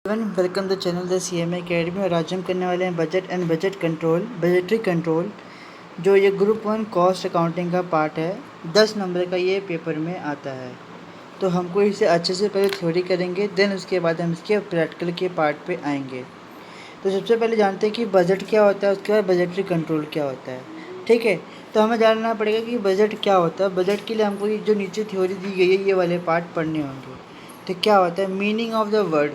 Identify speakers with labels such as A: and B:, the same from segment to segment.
A: Welcome the channel the CMA academy. और आज हम करने वाले हैं बजट एंड बजटरी कंट्रोल, जो ये ग्रुप 1 कॉस्ट अकाउंटिंग का पार्ट है। 10 नंबर का ये पेपर में आता है, तो हमको इसे अच्छे से पहले थ्योरी करेंगे, देन उसके बाद हम इसके प्रैक्टिकल के पार्ट पे आएंगे। तो सबसे पहले जानते हैं कि बजट क्या होता है, उसके बाद बजटरी कंट्रोल क्या होता है। ठीक है, तो हमें जानना पड़ेगा कि बजट क्या होता है। बजट के लिए हमको ये जो नीचे थ्योरी दी गई है, ये वाले पार्ट पढ़ने होंगे। तो क्या होता है मीनिंग ऑफ द वर्ड,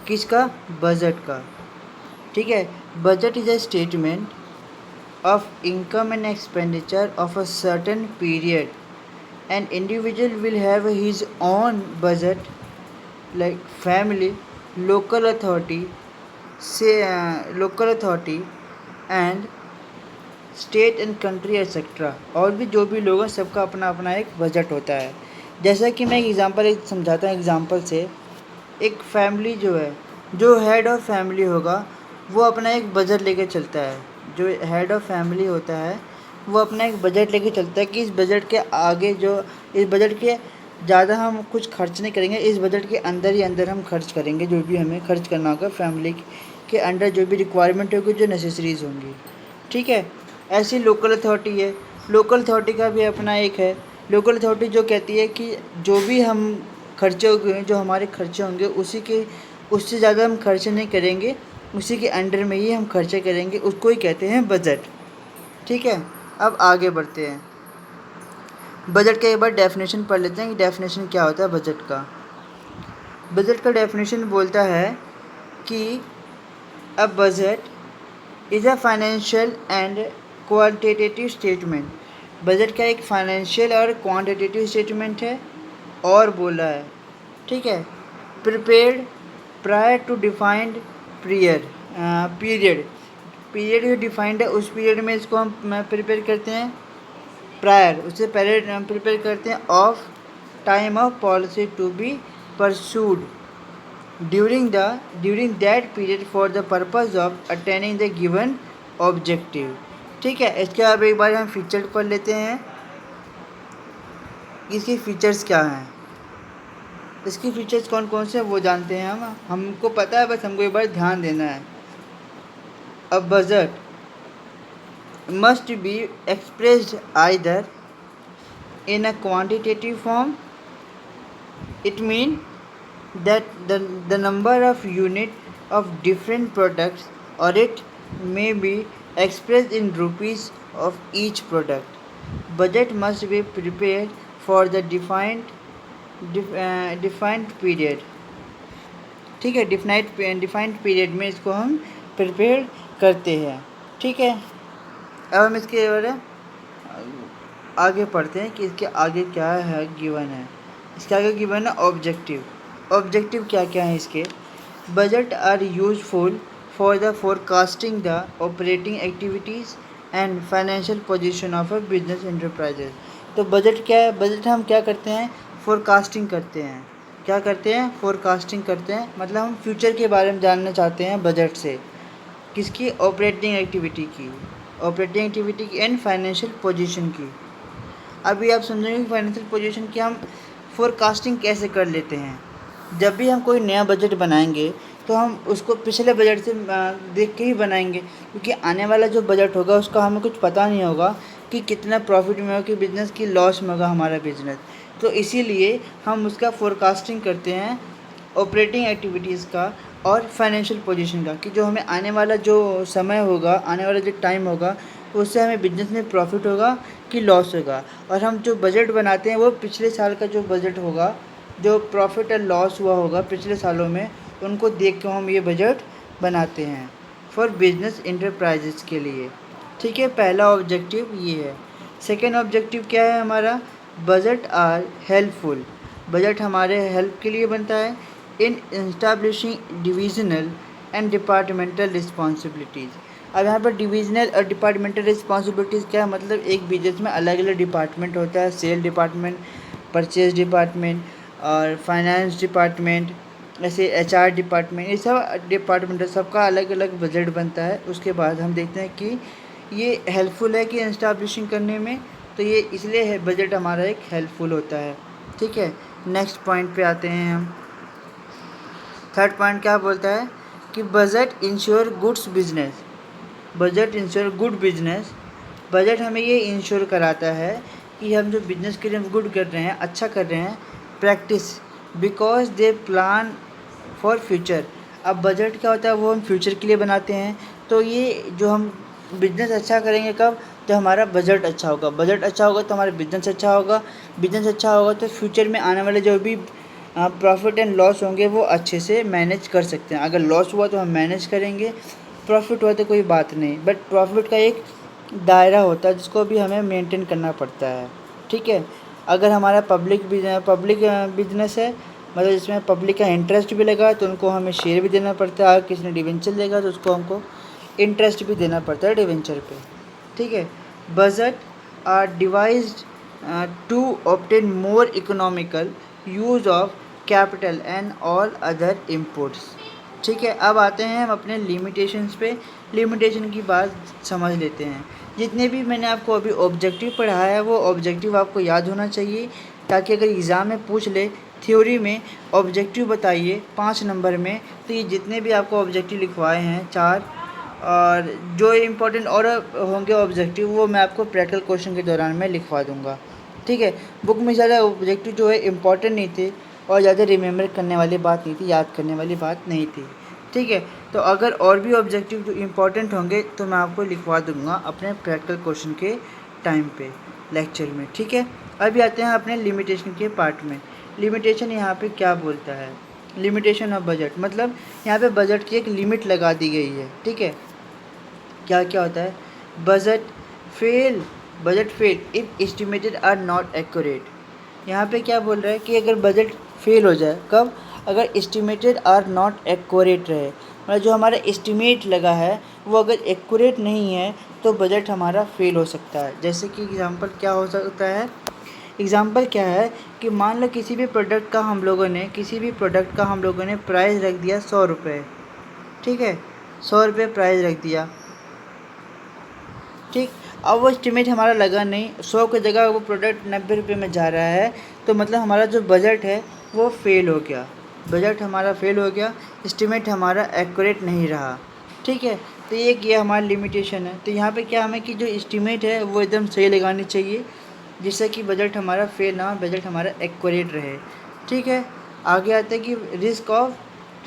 A: किसका, बजट का। ठीक है, budget is a statement of income and expenditure of a certain period and individual will have his own budget like family, local authority से local authority and state and country etcetera. और भी जो भी लोग हैं, सबका अपना अपना एक बजट होता है। जैसा कि मैं एक समझाता हूँ एग्जांपल से। एक फैमिली जो है, जो हेड ऑफ फैमिली होगा, वो अपना एक बजट लेके चलता है। जो हेड ऑफ फैमिली होता है, वो अपना एक बजट लेके चलता है कि इस बजट के आगे इस बजट के ज़्यादा हम कुछ खर्च नहीं करेंगे, इस बजट के अंदर ही अंदर हम खर्च करेंगे जो भी हमें खर्च करना होगा, फैमिली के अंडर जो भी रिक्वायरमेंट होगी, जो नेसेसरीज़ होंगी। ठीक है, ऐसी लोकल अथॉरिटी है। लोकल अथॉरिटी का भी अपना एक है। लोकल अथॉरिटी जो कहती है कि जो भी हम खर्चे होंगे, जो हमारे खर्चे होंगे, उससे ज़्यादा हम खर्चे नहीं करेंगे, उसी के अंडर में ही हम खर्चे करेंगे, उसको ही कहते हैं बजट। ठीक है, अब आगे बढ़ते हैं। बजट का एक बार डेफिनेशन पढ़ लेते हैं कि डेफिनेशन क्या होता है बजट का। बजट का डेफिनेशन बोलता है कि a budget is a financial and quantitative statement. Budget का एक फाइनेंशियल और क्वांटिटेटिव स्टेटमेंट है। और बोला है, ठीक है, prepared prior to defined period. Period जो डिफाइंड है, उस पीरियड में इसको हम प्रिपेयर करते हैं। प्रायर, उससे पहले हम प्रिपेयर करते हैं of time of policy to be pursued during that period for the purpose of attaining the given objective. ठीक है, इसके बाद एक बार हम फीचर पढ़ लेते हैं। इसके फीचर्स क्या हैं, इसके फीचर्स कौन कौन से वो जानते हैं हमको पता है, बस हमको एक बार ध्यान देना है। A budget must be expressed either in a quantitative form. It means that the number of unit of different products, or it may be expressed in rupees of each product. Budget must be prepared for the defined period. ठीक है, defined period में इसको हम prepare करते हैं। ठीक है, अब हम इसके बारे आगे पढ़ते हैं कि इसके आगे क्या है गिवन है। इसके आगे गिवन है ऑब्जेक्टिव। ऑब्जेक्टिव क्या क्या है इसके। Budget are useful for the forecasting the operating activities and financial position of a business enterprises. तो बजट क्या है, बजट हम क्या करते हैं, फोरकास्टिंग करते हैं। क्या करते हैं, फोरकास्टिंग करते हैं, मतलब हम फ्यूचर के बारे में जानना चाहते हैं बजट से। किसकी, ऑपरेटिंग एक्टिविटी की एंड फाइनेंशियल पोजीशन की। अभी आप समझेंगे कि फाइनेंशियल पोजीशन की हम फोरकास्टिंग कैसे कर लेते हैं। जब भी हम कोई नया बजट बनाएंगे, तो हम उसको पिछले बजट से देख के ही बनाएंगे, क्योंकि आने वाला जो बजट होगा उसका हमें कुछ पता नहीं होगा कि कितना प्रॉफिट में होगा, कि बिज़नेस की लॉस में होगा हमारा बिज़नेस। तो इसीलिए हम उसका फोरकास्टिंग करते हैं, ऑपरेटिंग एक्टिविटीज़ का और फाइनेंशियल पोजीशन का, कि जो हमें आने वाला जो समय होगा, आने वाला जो टाइम होगा, उससे हमें बिज़नेस में प्रॉफिट होगा कि लॉस होगा। और हम जो बजट बनाते हैं, वो पिछले साल का जो बजट होगा, जो प्रॉफिट और लॉस हुआ होगा पिछले सालों में, उनको देख के हम ये बजट बनाते हैं फॉर बिजनेस इंटरप्राइजेस के लिए। ठीक है, पहला ऑब्जेक्टिव ये है। सेकेंड ऑब्जेक्टिव क्या है हमारा, बजट आर हेल्पफुल। बजट हमारे हेल्प के लिए बनता है in establishing divisional and departmental responsibilities. अब यहाँ पर डिविजनल और डिपार्टमेंटल रिस्पॉन्सिबिलिटीज़ क्या है, मतलब एक बिजनेस में अलग अलग डिपार्टमेंट होता है। सेल डिपार्टमेंट, परचेज डिपार्टमेंट और फाइनेंस डिपार्टमेंट, ऐसे HR डिपार्टमेंट, ये सब डिपार्टमेंट है, सबका अलग अलग बजट बनता है। उसके बाद हम देखते हैं कि ये हेल्पफुल है कि एस्टैब्लिशिंग करने में, तो ये इसलिए बजट हमारा एक हेल्पफुल होता है। ठीक है, नेक्स्ट पॉइंट पे आते हैं हम। थर्ड पॉइंट क्या बोलता है कि budget ensure goods business, budget ensure good business. Budget हमें ये इंश्योर कराता है कि हम जो बिजनेस के लिए हम गुड कर रहे हैं, अच्छा कर रहे हैं, practice because they plan for future. अब बजट क्या होता है, वो हम फ्यूचर के लिए बनाते हैं। तो ये जो हम बिजनेस अच्छा करेंगे कब, तो हमारा बजट अच्छा होगा, बजट अच्छा होगा तो हमारा बिजनेस अच्छा होगा, बिजनेस अच्छा होगा तो फ्यूचर में आने वाले जो भी प्रॉफिट एंड लॉस होंगे वो अच्छे से मैनेज कर सकते हैं। अगर लॉस हुआ तो हम मैनेज करेंगे, प्रॉफिट हुआ तो कोई बात नहीं, बट प्रॉफिट का एक दायरा होता है जिसको भी हमें मेंटेन करना पड़ता है। ठीक है, अगर हमारा पब्लिक बिजनेस है, मतलब जिसमें पब्लिक का इंटरेस्ट भी लगा तो उनको हमें शेयर भी देना पड़ता है। अगर किसी ने डिवेंचर लेगा तो उसको हमको इंटरेस्ट भी देना पड़ता है डिवेंचर पे। ठीक है, budget are devised to obtain more economical use of capital and all other inputs. ठीक है, अब आते हैं हम अपने लिमिटेशंस पे। लिमिटेशन की बात समझ लेते हैं। जितने भी मैंने आपको अभी ऑब्जेक्टिव पढ़ाया है वो ऑब्जेक्टिव आपको याद होना चाहिए, ताकि अगर एग्ज़ाम में पूछ ले थ्योरी में ऑब्जेक्टिव बताइए 5 नंबर में, तो ये जितने भी आपको ऑब्जेक्टिव लिखवाए हैं 4, और जो इम्पोर्टेंट और होंगे ऑब्जेक्टिव वो मैं आपको प्रैक्टिकल क्वेश्चन के दौरान मैं लिखवा दूँगा। ठीक है, बुक में ज़्यादा ऑब्जेक्टिव जो है इम्पोर्टेंट नहीं थे और ज़्यादा रिमेंबर करने वाली बात नहीं थी, याद करने वाली बात नहीं थी। ठीक है, तो अगर और भी ऑब्जेक्टिव जो इम्पोर्टेंट होंगे तो मैं आपको लिखवा दूँगा अपने प्रैक्टिकल क्वेश्चन के टाइम पे लेक्चर में। ठीक है, अभी आते हैं अपने लिमिटेशन के पार्ट में। लिमिटेशन यहाँ पे क्या बोलता है, लिमिटेशन ऑफ बजट, मतलब यहाँ पे बजट की एक लिमिट लगा दी गई है। ठीक है, क्या क्या होता है, budget fail if estimated are not accurate. यहाँ पे क्या बोल रहा है कि अगर बजट फेल हो जाए कब, अगर एस्टिमेटेड आर नॉट एक्यूरेट रहे, मतलब जो हमारा एस्टिमेट लगा है वो अगर एक्यूरेट नहीं है तो बजट हमारा फेल हो सकता है। जैसे कि एग्जांपल क्या हो सकता है, एग्जांपल क्या है कि मान लो किसी भी प्रोडक्ट का हम लोगों ने प्राइस रख दिया 100 रुपये। ठीक है, 100 रुपये प्राइस रख दिया। ठीक, अब वो एस्टिमेट हमारा लगा नहीं, 100 की जगह वो प्रोडक्ट 90 रुपये में जा रहा है, तो मतलब हमारा जो बजट है वो फेल हो गया, बजट हमारा फेल हो गया, एस्टिमेट हमारा एक्यूरेट नहीं रहा। ठीक है, तो ये हमारी लिमिटेशन है। तो यहाँ पे क्या हमें कि जो एस्टिमेट है वो एकदम सही लगानी चाहिए जिससे कि बजट हमारा फेल ना हो, बजट हमारा एक्यूरेट रहे। ठीक है, आगे आते हैं कि रिस्क ऑफ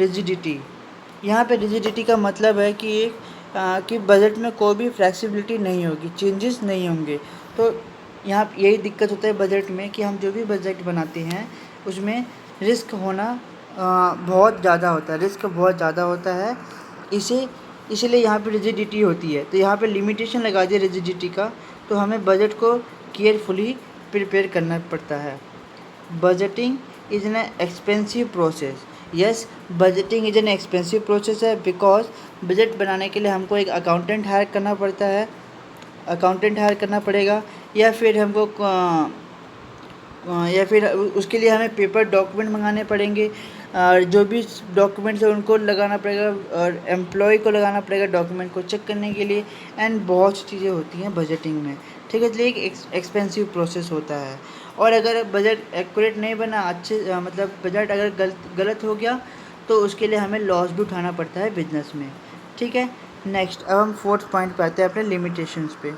A: रिजिडिटी। यहाँ पे रिजिडिटी का मतलब है कि बजट में कोई भी फ्लेक्सिबिलिटी नहीं होगी, चेंजेस नहीं होंगे। तो यहाँ यही दिक्कत होता है बजट में कि हम जो भी बजट बनाते हैं उसमें रिस्क होना बहुत ज़्यादा होता है, रिस्क बहुत ज़्यादा होता है, इसीलिए यहाँ पे रिजिडिटी होती है। तो यहाँ पे लिमिटेशन लगा दिया रिजिडिटी का, तो हमें बजट को केयरफुली प्रिपेयर करना पड़ता है। Budgeting is an expensive process. Yes, budgeting is an expensive process है बिकॉज बजट बनाने के लिए हमको एक अकाउंटेंट हायर करना पड़ता है, अकाउंटेंट हायर करना पड़ेगा, या फिर उसके लिए हमें पेपर डॉक्यूमेंट मंगाने पड़ेंगे, और जो भी डॉक्यूमेंट्स है उनको लगाना पड़ेगा और एम्प्लॉय को लगाना पड़ेगा डॉक्यूमेंट को चेक करने के लिए, एंड बहुत सी चीज़ें होती हैं बजटिंग में। ठीक है, इसलिए एक एक्सपेंसिव प्रोसेस होता है। और अगर बजट एक्यूरेट नहीं बना, मतलब बजट अगर गलत हो गया तो उसके लिए हमें लॉस भी उठाना पड़ता है बिजनेस में। ठीक है, नेक्स्ट अब हम 4th पॉइंट पे आते हैं अपने लिमिटेशंस पे।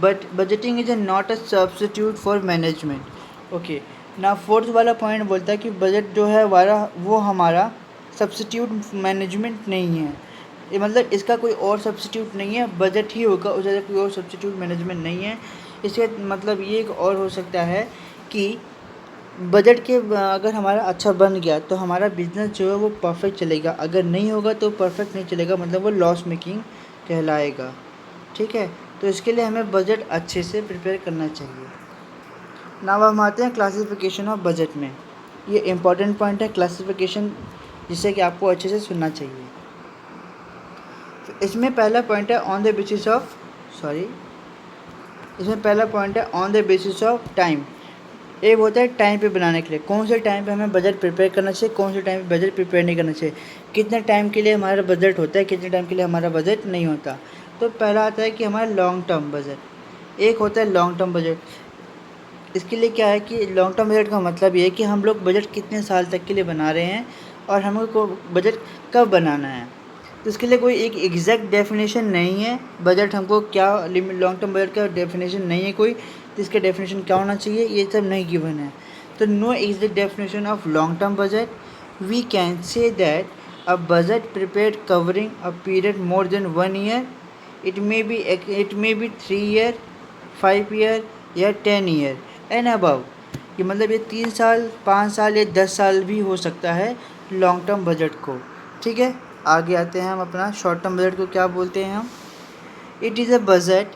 A: But budgeting is not a substitute for management. Okay, ना 4th वाला पॉइंट बोलता है कि बजट जो है वो हमारा सब्स्टिट्यूट मैनेजमेंट नहीं है, ये मतलब इसका कोई और सब्स्टिट्यूट नहीं है, बजट ही होगा, उस जगह कोई और सब्स्टिट्यूट मैनेजमेंट नहीं है। इसका मतलब ये एक और हो सकता है कि बजट के अगर हमारा अच्छा बन गया तो हमारा बिजनेस जो है वो परफेक्ट चलेगा, अगर नहीं होगा तो परफेक्ट नहीं चलेगा, मतलब वो लॉस मेकिंग कहलाएगा। ठीक है, तो इसके लिए हमें बजट अच्छे से प्रिपेयर करना चाहिए। नाउ हम आते हैं क्लासिफिकेशन ऑफ बजट में। ये इम्पॉर्टेंट पॉइंट है क्लासिफिकेशन, जिससे कि आपको अच्छे से सुनना चाहिए। इसमें पहला पॉइंट है on the basis of time. एक होता है टाइम पे बनाने के लिए, कौन से टाइम पे हमें बजट प्रिपेयर करना चाहिए, कौन से टाइम पे बजट प्रिपेयर नहीं करना चाहिए, कितने टाइम के लिए हमारा बजट होता है, कितने टाइम के लिए हमारा बजट नहीं होता। तो पहला आता है कि हमारा लॉन्ग टर्म बजट, एक होता है लॉन्ग टर्म बजट। इसके लिए क्या है कि लॉन्ग टर्म बजट का मतलब ये है कि हम लोग बजट कितने साल तक के लिए बना रहे हैं, और हमको बजट कब बनाना है। तो इसके लिए कोई एक एग्जैक्ट डेफिनेशन नहीं है। बजट हमको क्या लॉन्ग टर्म बजट का डेफिनेशन नहीं है कोई, तो इसका डेफिनेशन क्या होना चाहिए, ये सब नहीं गिवन है। तो no exact definition of long term budget. We can say that a budget prepared covering a period more than 1 year. It may be 3 year, 5 year या 10 ईयर एंड अबव। ये मतलब ये 3 साल, 5 साल या 10 साल भी हो सकता है लॉन्ग टर्म बजट को। ठीक है, आगे आते हैं हम अपना शॉर्ट टर्म बजट को क्या बोलते हैं हम। It is a budget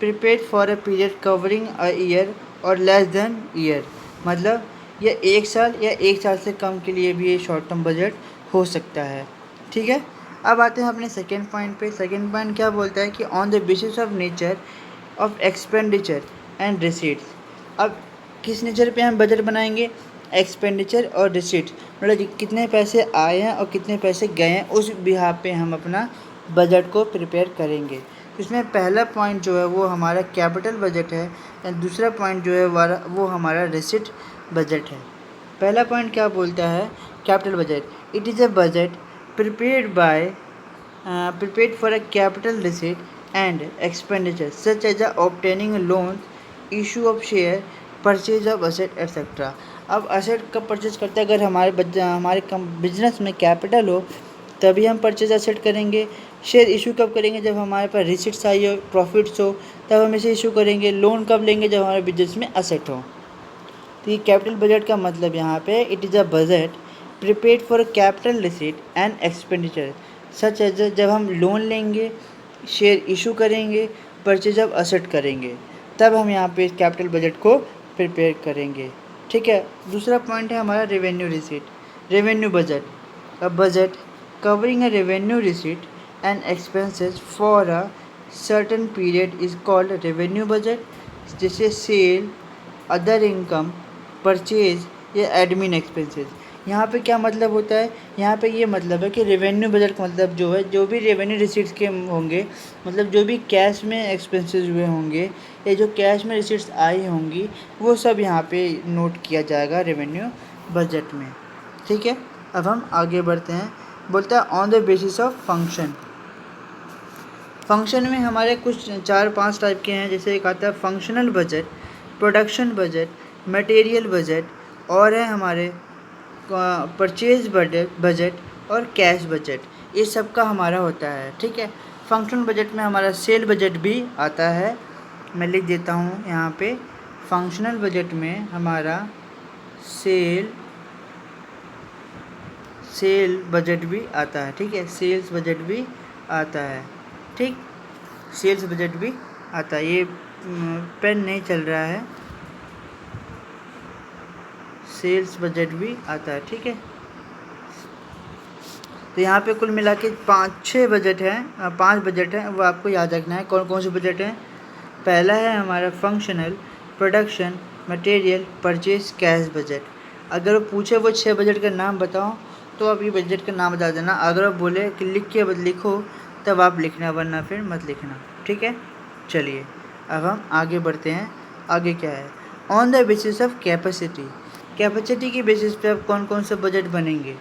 A: prepared for a period covering a year और लेस देन ईयर। मतलब ये 1 साल या 1 साल से कम के लिए भी ये शॉर्ट टर्म बजट हो सकता है। ठीक है, अब आते हैं अपने सेकेंड पॉइंट पे। सेकेंड पॉइंट क्या बोलता है कि on the basis of nature of expenditure and receipts. अब किस नेचर पे हम बजट बनाएंगे, एक्सपेंडिचर और रिसीट, मतलब कितने पैसे आए हैं और कितने पैसे गए हैं, उस बिहाफ पे हम अपना बजट को प्रिपेयर करेंगे। इसमें पहला पॉइंट जो है वो हमारा कैपिटल बजट है एंड दूसरा पॉइंट जो है वो हमारा रिसीट बजट है। पहला पॉइंट क्या बोलता है, capital budget. It is a budget prepared for a capital receipt and expenditure such as the obtaining a loan, issue of share, purchase of asset etc. अब असेट कब परचेज करते हैं, अगर हमारे बिजनेस में कैपिटल हो तभी हम परचेज असेट करेंगे। शेयर इशू कब करेंगे, जब हमारे पास रिसिट्स आई हो, प्रॉफिट्स हो, तब हम इसे इशू करेंगे। लोन कब लेंगे, जब हमारे बिजनेस में असेट हो। तो ये कैपिटल बजट का मतलब यहाँ पे it is a budget prepared for capital receipt and expenditure such as जब हम लोन लेंगे, शेयर इशू करेंगे, परचेज ऑफ असेट करेंगे, तब हम यहाँ पे कैपिटल बजट को प्रिपेयर करेंगे। ठीक है, दूसरा पॉइंट है हमारा revenue receipt, revenue budget. A budget covering a revenue receipt and expenses for a certain period is called revenue budget. जैसे सेल, अदर इनकम, परचेज या एडमिन एक्सपेंसेस। यहाँ पे क्या मतलब होता है, यहाँ पे ये मतलब है कि रेवेन्यू बजट का मतलब जो है, जो भी रेवेन्यू रिसीट्स के होंगे, मतलब जो भी कैश में एक्सपेंसेस हुए होंगे या जो कैश में रिसीट्स आई होंगी, वो सब यहाँ पे नोट किया जाएगा रेवेन्यू बजट में। ठीक है, अब हम आगे बढ़ते हैं। बोलता है on the basis of function. Function में हमारे कुछ 4-5 टाइप के हैं। जैसे एक आता है functional budget, production budget, material budget, और है हमारे परचेज बजट और कैश बजट। ये सब का हमारा होता है। ठीक है, फंक्शनल बजट में हमारा सेल बजट भी आता है। मैं लिख देता हूँ यहाँ पे, फंक्शनल बजट में हमारा सेल बजट भी आता है। ठीक है, सेल्स बजट भी आता है। ठीक, सेल्स बजट भी आता है। ये पेन नहीं चल रहा है, सेल्स बजट भी आता है। ठीक है, तो यहाँ पे कुल मिला के 5 बजट हैं, 5 बजट हैं, वो आपको याद रखना है। कौन कौन से बजट हैं। पहला है हमारा functional, production, material, purchase, cash budget. अगर वो पूछे वो 6 बजट का नाम बताओ तो आप ये बजट का नाम बता देना। अगर आप बोले कि लिख के लिखो तब आप लिखना, वरना फिर मत लिखना। ठीक है, चलिए अब हम आगे बढ़ते हैं। आगे क्या है, on the basis of capacity. Capacity की बेसिस पे अब कौन कौन से बजट बनेंगे,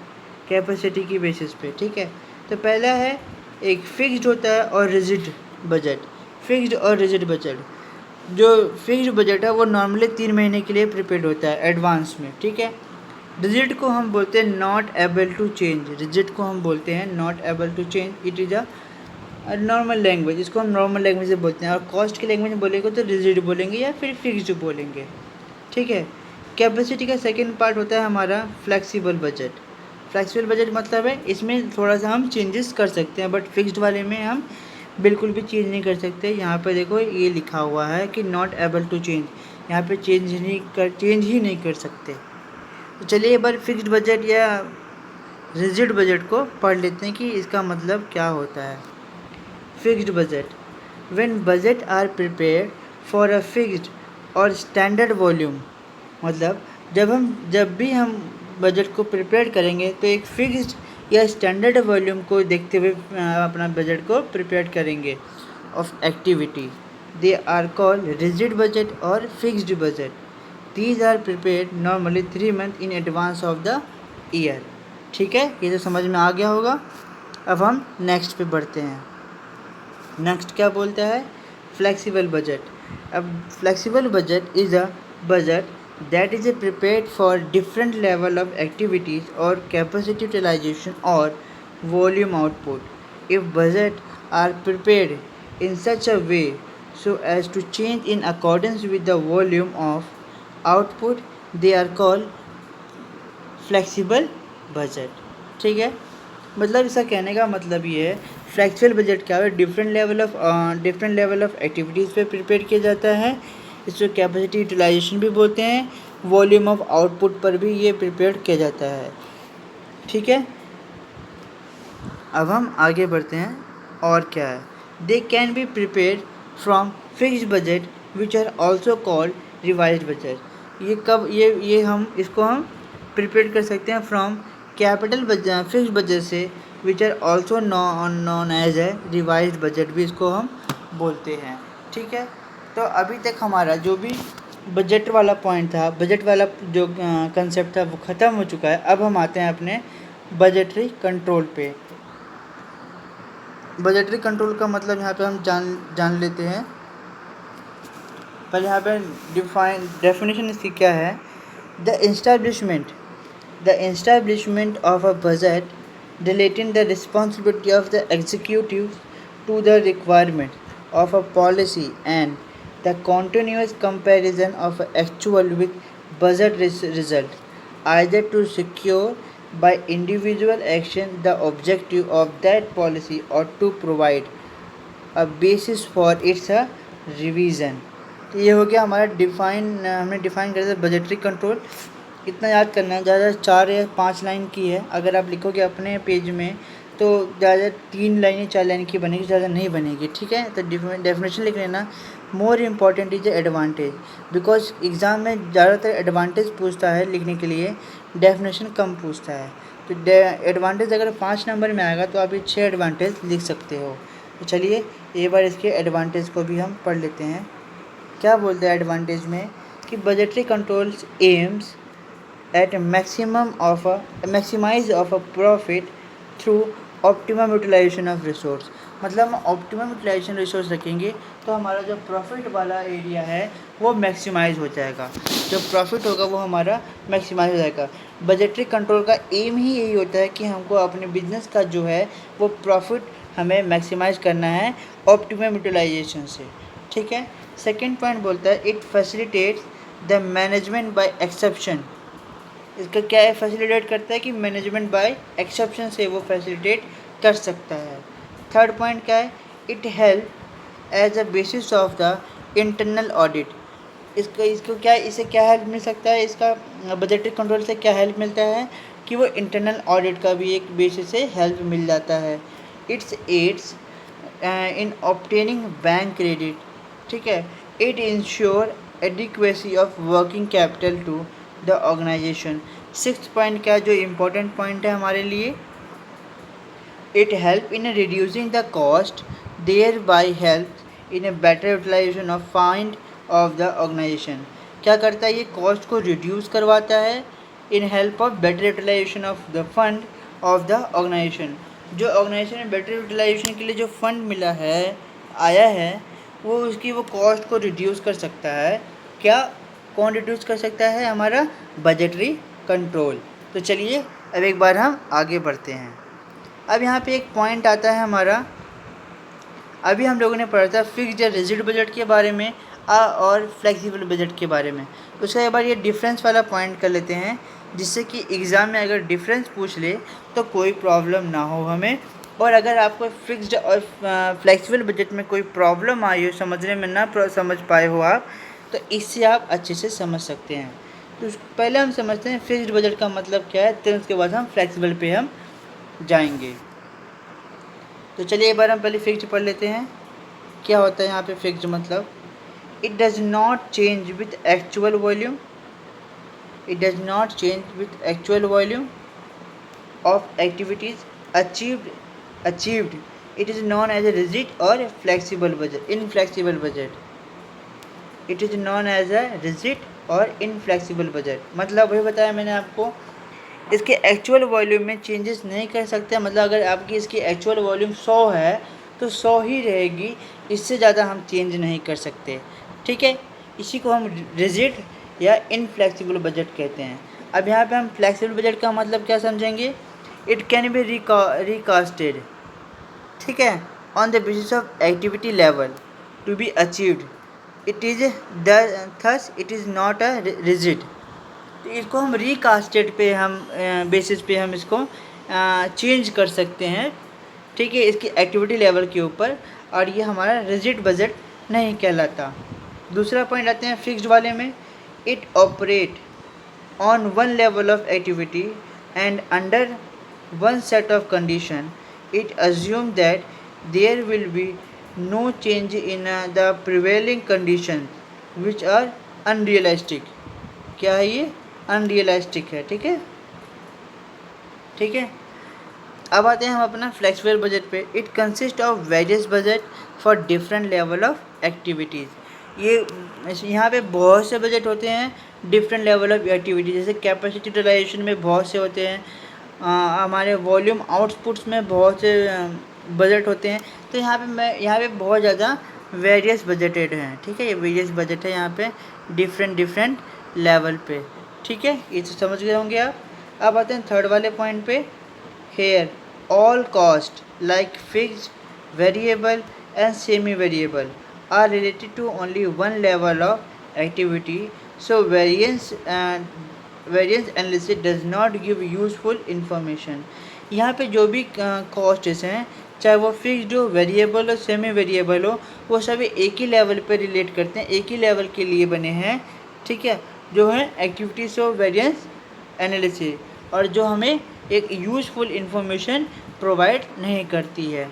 A: कैपेसिटी की बेसिस पे। ठीक है, तो पहला है एक फिक्स्ड होता है और रिजिड बजट। फिक्स्ड और रिजिड बजट, जो फिक्स्ड बजट है वो नॉर्मली 3 महीने के लिए प्रिपेयर्ड होता है एडवांस में। ठीक है, रिजिड को हम बोलते हैं not able to change. Rigid को हम बोलते हैं not able to change. It is a normal language, इसको हम नॉर्मल लैंग्वेज से बोलते हैं। और कॉस्ट की लैंग्वेज में बोलेंगे तो रिजिड बोलेंगे या फिर फिक्स्ड बोलेंगे। ठीक है, कैपेसिटी का सेकेंड पार्ट होता है हमारा फ्लेक्सिबल बजट। फ्लेक्सिबल बजट मतलब है इसमें थोड़ा सा हम चेंजेस कर सकते हैं, बट फिक्स्ड वाले में हम बिल्कुल भी चेंज नहीं कर सकते। यहाँ पे देखो ये लिखा हुआ है कि नॉट एबल टू चेंज, यहाँ पे चेंज ही नहीं कर सकते। तो चलिए एक बार फिक्स्ड बजट या रिजिड बजट को पढ़ लेते हैं कि इसका मतलब क्या होता है। Fixed budget, when budget are prepared for a fixed और स्टैंडर्ड वॉल्यूम। मतलब जब भी हम बजट को प्रिपेयर करेंगे तो एक फिक्स्ड या स्टैंडर्ड वॉल्यूम को देखते हुए अपना बजट को प्रिपेयर करेंगे of activity. They are called rigid budget और fixed budget. These are prepared normally 3 months in advance of the year. ठीक है, ये तो समझ में आ गया होगा। अब हम नेक्स्ट पे बढ़ते हैं। नेक्स्ट क्या बोलता है, फ्लेक्सिबल बजट। अब flexible budget is a budget that is prepared for different level of activities or capacity utilization or volume output. If budgets are prepared in such a way so as to change in accordance with the volume of output, they are called flexible budget। ठीक है, मतलब इसका कहने का मतलब ये है, flexible budget क्या है, डिफरेंट लेवल ऑफ एक्टिविटीज़ पे प्रिपेयर किया जाता है। इसको कैपेसिटी यूटिलाइजेशन भी बोलते हैं, वॉल्यूम ऑफ आउटपुट पर भी ये प्रिपेयर किया जाता है। ठीक है, अब हम आगे बढ़ते हैं। और क्या है, they can be prepare from fixed budget which are also called revised budget. ये कब हम इसको हम प्रिपेयर कर सकते हैं from capital budget, fixed budget से, which are also known as a revised budget भी इसको हम बोलते हैं। ठीक है, तो अभी तक हमारा जो भी बजट वाला पॉइंट था, बजट वाला जो कंसेप्ट था वो ख़त्म हो चुका है। अब हम आते हैं अपने बजटरी कंट्रोल पे। बजटरी कंट्रोल का मतलब यहाँ पे हम जान लेते हैं। पहले यहाँ पे डेफिनेशन इसकी क्या है, the establishment of a budget relating the responsibility of the executive to the requirement of a policy and the continuous comparison of actual with budget result, either to secure by individual action the objective of that policy or to provide a basis for its revision। तो ये हो गया हमारा हमने define कर दिया budgetary control. इतना याद करना है, ज़्यादा 4 या 5 लाइन की है। अगर आप लिखोगे अपने पेज में तो ज़्यादा 3 लाइन या 4 लाइन की बनेगी, ज़्यादा नहीं बनेगी। ठीक है, तो डेफिनेशन लिख लेना। More important is advantage, because exam में ज़्यादातर एडवांटेज पूछता है लिखने के लिए, डेफिनेशन कम पूछता है। तो एडवांटेज अगर 5 नंबर में आएगा तो आप ये 6 एडवांटेज लिख सकते हो। तो चलिए एक बार इसके एडवांटेज को भी हम पढ़ लेते हैं। क्या बोलते हैं एडवांटेज में, कि budgetary controls AIIMS at maximize of a profit through optimum utilization of resource। मतलब हम ऑप्टिमम यूटिलाइजेशन रिसोर्स रखेंगे तो हमारा जो प्रॉफिट वाला एरिया है वो मैक्सिमाइज हो जाएगा, जो प्रॉफिट होगा वो हमारा मैक्सिमाइज हो जाएगा। बजटरी कंट्रोल का एम ही यही होता है कि हमको अपने बिजनेस का जो है वो प्रॉफिट हमें मैक्सिमाइज करना है ऑप्टिमम यूटिलाइजेशन से। ठीक है, सेकेंड पॉइंट बोलता है it facilitates the management by exception. इसका क्या है, फैसिलिटेट करता है कि मैनेजमेंट बाय एक्सेप्शन से वो फैसिलिटेट कर सकता है। थर्ड पॉइंट क्या है, it help as a basis of the internal audit. इसको क्या, इसे क्या हेल्प मिल सकता है, इसका बजटरी कंट्रोल से क्या हेल्प मिलता है कि वो इंटरनल ऑडिट का भी एक बेसिस से हेल्प मिल जाता है। Its aids in obtaining bank credit. ठीक है, it insure adequacy of working capital to the organisation. Six point क्या, जो इम्पोर्टेंट पॉइंट है हमारे लिए, it help in reducing the cost, thereby help in a better utilisation of fund of the organisation. क्या करता है, ये cost को रिड्यूस करवाता है in help of better utilisation of the fund of the organisation. जो organisation में better utilisation के लिए जो फंड मिला है, आया है, वो उसकी वो कॉस्ट को रिड्यूस कर सकता है। क्या, कौन रिड्यूस कर सकता है, हमारा बजटरी कंट्रोल। तो चलिए अब एक बार हम आगे बढ़ते हैं। अब यहाँ पे एक पॉइंट आता है हमारा, अभी हम लोगों ने पढ़ा था फिक्स्ड या रिजिड बजट के बारे में और फ्लेक्सिबल बजट के बारे में। तो उसका एक बार ये डिफरेंस वाला पॉइंट कर लेते हैं, जिससे कि एग्ज़ाम में अगर डिफरेंस पूछ ले तो कोई प्रॉब्लम ना हो हमें। और अगर आपको फिक्स्ड और फ्लेक्सिबल बजट में कोई प्रॉब्लम आई हो, समझने में ना समझ पाए हो आप, तो इससे आप अच्छे से समझ सकते हैं। तो पहले हम समझते हैं फिक्स्ड बजट का मतलब क्या है, फिर उसके बाद हम फ्लेक्सिबल पे हम जाएंगे। तो चलिए एक बार हम पहले फिक्स्ड पढ़ लेते हैं। क्या होता है यहाँ पे फिक्स्ड मतलब, it does not change with actual volume, it does not change with actual volume of activities achieved. It is known as a rigid और flexible budget, inflexible budget. It is known as a rigid और inflexible budget. मतलब वही बताया मैंने आपको, इसके actual volume में changes नहीं कर सकते। मतलब अगर आपकी इसकी एक्चुअल वॉल्यूम 100 है तो 100 ही रहेगी, इससे ज़्यादा हम चेंज नहीं कर सकते। ठीक है, इसी को हम रिजिड या इनफ्लेक्सिबल बजट कहते हैं। अब यहाँ पे हम फ्लेक्सिबल बजट का मतलब क्या समझेंगे। इट कैन बी रिकास्टेड, ठीक है, on the basis of activity level to be achieved. It is thus it is not a rigid. तो इसको हम रिकास्टेड पे हम बेसिस पे हम इसको चेंज कर सकते हैं, ठीक है, इसकी एक्टिविटी लेवल के ऊपर, और ये हमारा रिजिड बजट नहीं कहलाता। दूसरा पॉइंट आते हैं फिक्स्ड वाले में। It operate on one level of activity and under one set of condition. It assume that there will be no change in the prevailing condition which are unrealistic. क्या है ये, अनरियलिस्टिक है। ठीक है, ठीक है। अब आते हैं हम अपना फ्लेक्सिबल बजट पे। It consist of various budget for different level of activities. ये यहाँ पे बहुत से बजट होते हैं डिफरेंट लेवल ऑफ एक्टिविटी। जैसे कैपेसिटी यूटिलाइजेशन में बहुत से होते हैं, हमारे वॉल्यूम आउटपुट्स में बहुत से बजट होते हैं। तो यहाँ पे बहुत ज़्यादा वेरियस बजटेड हैं। ठीक है, ये वेरियस बजट है यहाँ पे डिफरेंट लेवल पे। ठीक है, ये तो समझ गए होंगे आप। अब आते हैं थर्ड वाले पॉइंट पे। Here all cost like fixed, variable and semi-variable are related to only one level of activity, so variance analysis does not give useful information। यहाँ पे जो भी कॉस्ट्स हैं, चाहे वो फिक्स्ड हो, वेरिएबल हो, सेमी वेरिएबल हो, वो सभी एक ही लेवल पे रिलेट करते हैं, एक ही लेवल के लिए बने हैं। ठीक है, जो है एक्टिविटीज ऑफ वेरिएंस एनालिसिस, और जो हमें एक यूज़फुल इंफॉर्मेशन प्रोवाइड नहीं करती है।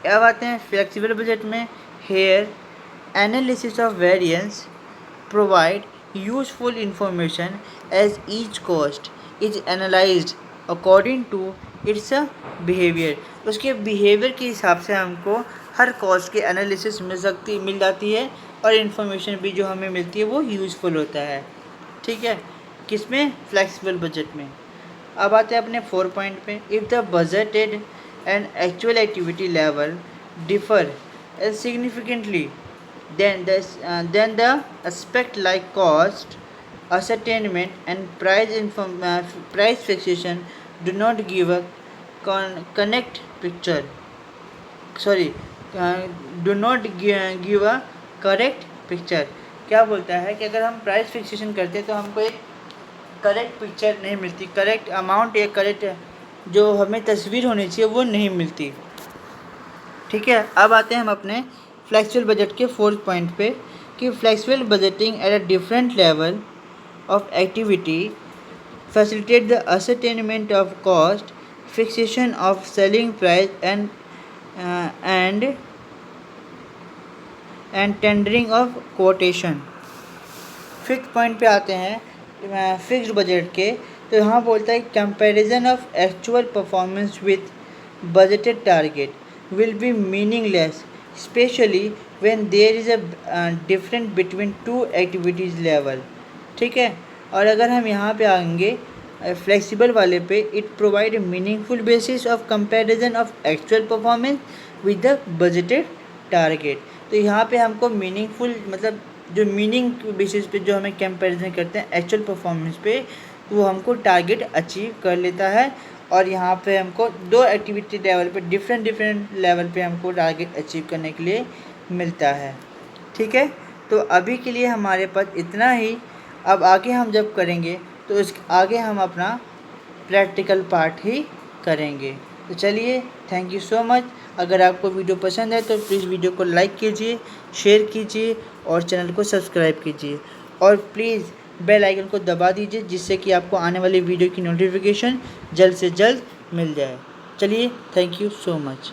A: अब आते हैं फ्लेक्सिबल बजट में। Here analysis of variance provide useful information as each cost is analysed according to its behaviour. उसके बिहेवियर के हिसाब से हमको हर कॉस्ट की एनालिसिस मिल जाती है, और इन्फॉर्मेशन भी जो हमें मिलती है वो यूज़फुल होता है। ठीक है, किसमें, फ्लेक्सिबल बजट में। अब आते हैं अपने 4 पॉइंट पे। If the budgeted and actual activity level differ significantly then the aspect like cost ascertainment and price fixation do not give a connect picture, do not give a correct picture। क्या बोलता है कि अगर हम price fixation करते हैं तो हमको एक करेक्ट पिक्चर नहीं मिलती, करेक्ट अमाउंट या करेक्ट जो हमें तस्वीर होनी चाहिए वो नहीं मिलती। ठीक है, अब आते हैं हम अपने फ्लेक्सिबल बजट के 4th पॉइंट पे कि flexible budgeting at a different level of activity facilitate the ascertainment of cost, fixation of selling price and tendering of quotation. 5th point पे आते हैं फिक्स्ड बजट के। तो यहाँ बोलता है comparison of actual performance with budgeted target will be meaningless, especially when there is a difference between two activities level। ठीक है, और अगर हम यहाँ पे आएंगे फ्लेक्सिबल वाले पे, it provide meaningful basis of comparison of actual performance with the budgeted target. तो यहाँ पे हमको मीनिंगफुल मतलब जो मीनिंग बेसिस पे जो हमें कंपैरिजन करते हैं एक्चुअल परफॉर्मेंस पे, वो हमको टारगेट अचीव कर लेता है। और यहाँ पे हमको 2 एक्टिविटी लेवल पे डिफरेंट लेवल पे हमको टारगेट अचीव करने के लिए मिलता है। ठीक है, तो अभी के लिए हमारे पास इतना ही। अब आगे हम जब करेंगे तो इस आगे हम अपना प्रैक्टिकल पार्ट ही करेंगे। तो चलिए, थैंक यू सो मच। अगर आपको वीडियो पसंद है तो प्लीज़ वीडियो को लाइक कीजिए, शेयर कीजिए और चैनल को सब्सक्राइब कीजिए, और प्लीज़ बेल आइकन को दबा दीजिए जिससे कि आपको आने वाली वीडियो की नोटिफिकेशन जल्द से जल्द मिल जाए। चलिए, थैंक यू सो मच।